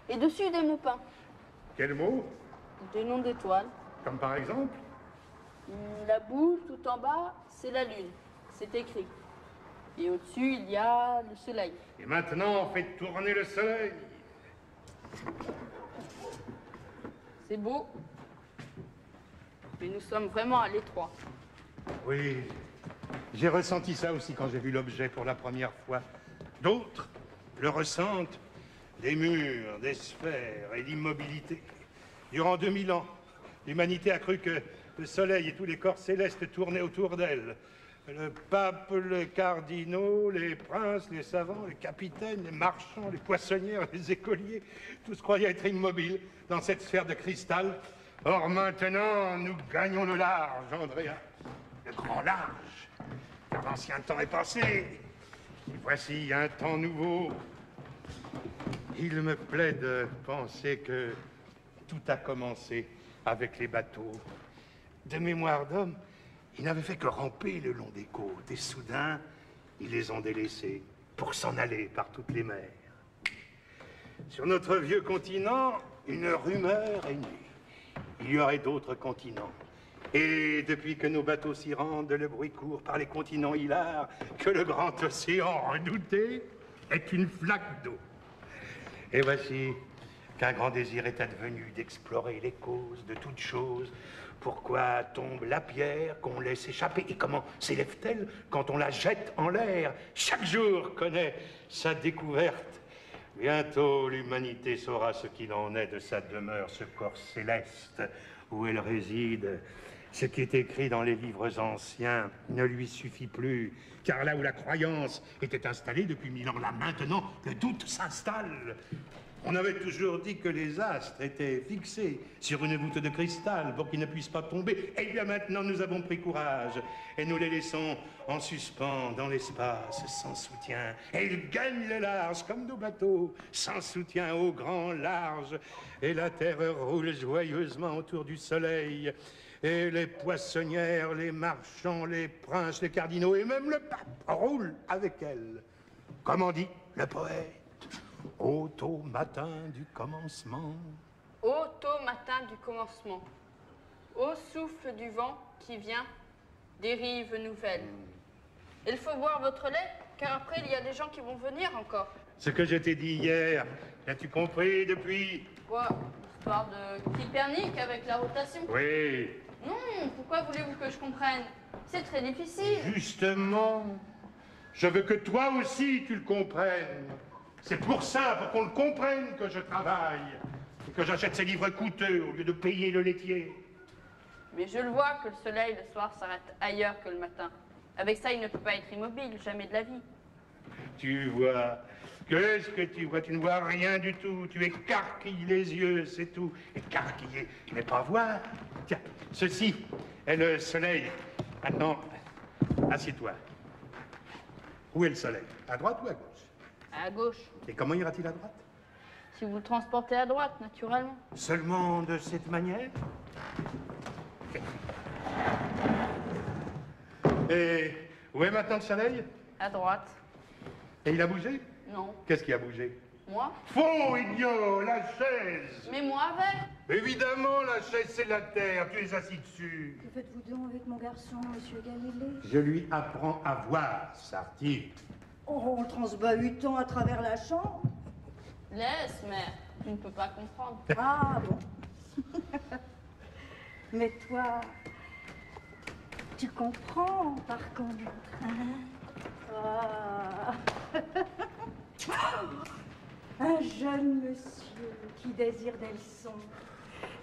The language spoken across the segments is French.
Et dessus, des mots peints. Quels mots? Des noms d'étoiles. Comme par exemple? La boule, tout en bas, c'est la lune. C'est écrit. Et au-dessus, il y a le soleil. Et maintenant, faites tourner le soleil. C'est beau. Mais nous sommes vraiment à l'étroit. Oui, j'ai ressenti ça aussi quand j'ai vu l'objet pour la première fois. D'autres le ressentent. Des murs, des sphères et l'immobilité. Durant 2000 ans, l'humanité a cru que le soleil et tous les corps célestes tournaient autour d'elle. Le pape, les cardinaux, les princes, les savants, les capitaines, les marchands, les poissonnières, les écoliers, tous croyaient être immobiles dans cette sphère de cristal. Or maintenant, nous gagnons le large, Andrea. Le grand large. Car l'ancien temps est passé. Et voici un temps nouveau. Il me plaît de penser que tout a commencé avec les bateaux. De mémoire d'homme, ils n'avaient fait que ramper le long des côtes. Et soudain, ils les ont délaissés pour s'en aller par toutes les mers. Sur notre vieux continent, une rumeur est née. Il y aurait d'autres continents. Et depuis que nos bateaux s'y rendent, le bruit court par les continents hilars que le grand océan redouté est une flaque d'eau. Et voici qu'un grand désir est advenu d'explorer les causes de toutes choses. Pourquoi tombe la pierre qu'on laisse échapper? Et comment s'élève-t-elle quand on la jette en l'air? Chaque jour connaît sa découverte. Bientôt, l'humanité saura ce qu'il en est de sa demeure, ce corps céleste où elle réside. Ce qui est écrit dans les livres anciens ne lui suffit plus, car là où la croyance était installée depuis 1000 ans, là maintenant, le doute s'installe. On avait toujours dit que les astres étaient fixés sur une voûte de cristal pour qu'ils ne puissent pas tomber. Eh bien maintenant, nous avons pris courage et nous les laissons en suspens dans l'espace, sans soutien. Et ils gagnent le large comme nos bateaux, sans soutien au grand large. Et la terre roule joyeusement autour du soleil. Et les poissonnières, les marchands, les princes, les cardinaux et même le pape roulent avec elle. Comment dit le poète? Au tôt matin du commencement. Au tôt matin du commencement. Au souffle du vent qui vient des rives nouvelles. Il faut boire votre lait, car après il y a des gens qui vont venir encore. Ce que je t'ai dit hier, as-tu compris depuis? Quoi? L'histoire de Copernic avec la rotation? Oui. Non, pourquoi voulez-vous que je comprenne? C'est très difficile. Justement, je veux que toi aussi tu le comprennes. C'est pour ça, pour qu'on le comprenne, que je travaille et que j'achète ces livres coûteux au lieu de payer le laitier. Mais je le vois que le soleil, le soir, s'arrête ailleurs que le matin. Avec ça, il ne peut pas être immobile, jamais de la vie. Tu vois. Qu'est-ce que tu vois? Tu ne vois rien du tout. Tu écarquilles les yeux, c'est tout. Écarquiller, mais pas voir. Tiens, ceci est le soleil. Maintenant, assieds-toi. Où est le soleil? À droite ou à gauche? À gauche. Et comment ira-t-il à droite? Si vous le transportez à droite, naturellement. Seulement de cette manière? Et où est maintenant le soleil? À droite. Et il a bougé? Non. Qu'est-ce qui a bougé? Moi? Faux, idiot! La chaise! Mais moi avec? Évidemment, la chaise, c'est la terre. Tu es assis dessus. Que faites-vous donc avec mon garçon, monsieur Galilée? Je lui apprends à voir, Sarti. Oh, en transbahutant à travers la chambre? Laisse, mère. Tu ne peux pas comprendre. Ah bon. Mais toi, tu comprends par contre, hein? Ah. Un jeune monsieur qui désire des leçons,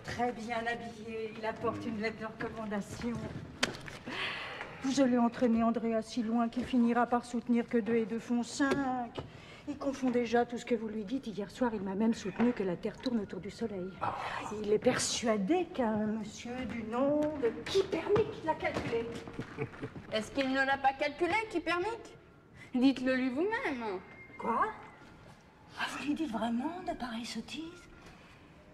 très bien habillé, il apporte une lettre de recommandation. Vous allez entraîner Andrea si loin qu'il finira par soutenir que 2 et 2 font 5. Il confond déjà tout ce que vous lui dites. Hier soir, il m'a même soutenu que la Terre tourne autour du Soleil. Il est persuadé qu'un monsieur du nom de Copernic l'a calculé. Est-ce qu'il ne l'a pas calculé, Copernic? Dites-le lui vous-même. Quoi? Ah, vous lui dites vraiment de pareilles sottises?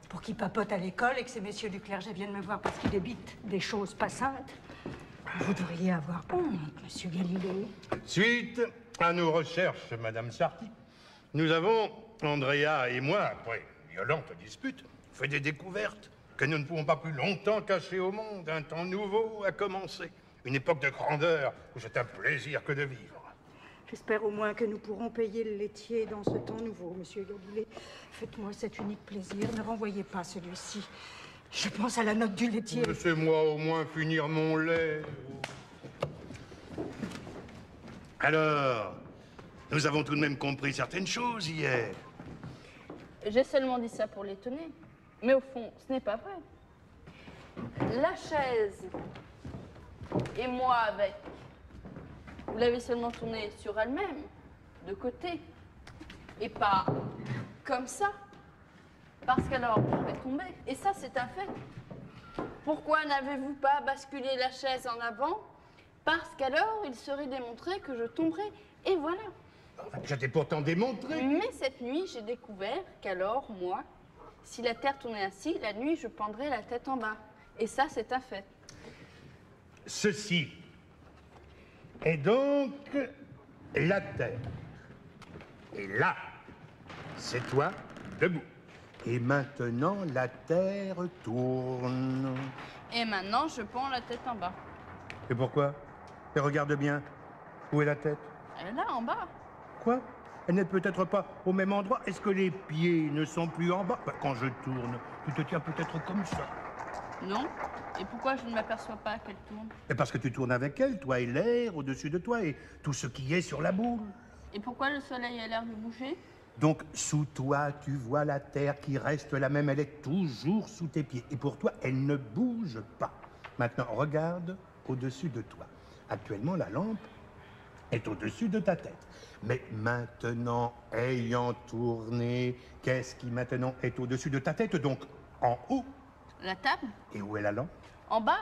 Pour qu'il papote à l'école et que ces messieurs du clergé viennent me voir parce qu'ils débitent des choses pas saintes? Vous devriez avoir honte, monsieur Galilée. Suite à nos recherches, Madame Sarti, nous avons, Andrea et moi, après violente dispute fait des découvertes que nous ne pouvons pas plus longtemps cacher au monde. Un temps nouveau a commencé. Une époque de grandeur où c'est un plaisir que de vivre. J'espère au moins que nous pourrons payer le laitier dans ce temps nouveau, monsieur Galilée. Faites-moi cet unique plaisir, ne renvoyez pas celui-ci. Je pense à la note du laitier. Laissez-moi au moins finir mon lait. Alors, nous avons tout de même compris certaines choses hier. J'ai seulement dit ça pour l'étonner. Mais au fond, ce n'est pas vrai. La chaise et moi avec, vous l'avez seulement tournée sur elle-même, de côté, et pas comme ça. Parce qu'alors, vous pourrez tomber. Et ça, c'est un fait. Pourquoi n'avez-vous pas basculé la chaise en avant? Parce qu'alors, il serait démontré que je tomberais. Et voilà. Je t'ai pourtant démontré. Mais cette nuit, j'ai découvert qu'alors, moi, si la Terre tournait ainsi, la nuit, je pendrais la tête en bas. Et ça, c'est un fait. Ceci est donc la Terre. Et là, c'est toi debout. Et maintenant, la Terre tourne. Et maintenant, je pends la tête en bas. Et pourquoi? Et regarde bien. Où est la tête? Elle est là, en bas. Quoi? Elle n'est peut-être pas au même endroit. Est-ce que les pieds ne sont plus en bas? Quand je tourne, tu te tiens peut-être comme ça. Non. Et pourquoi je ne m'aperçois pas qu'elle tourne? Et parce que tu tournes avec elle, toi et l'air au-dessus de toi et tout ce qui est sur la boule. Et pourquoi le soleil a l'air de bouger? Donc, sous toi, tu vois la terre qui reste la même. Elle est toujours sous tes pieds. Et pour toi, elle ne bouge pas. Maintenant, regarde au-dessus de toi. Actuellement, la lampe est au-dessus de ta tête. Mais maintenant, ayant tourné, qu'est-ce qui maintenant est au-dessus de ta tête? Donc, en haut. La table? Et où est la lampe? En bas?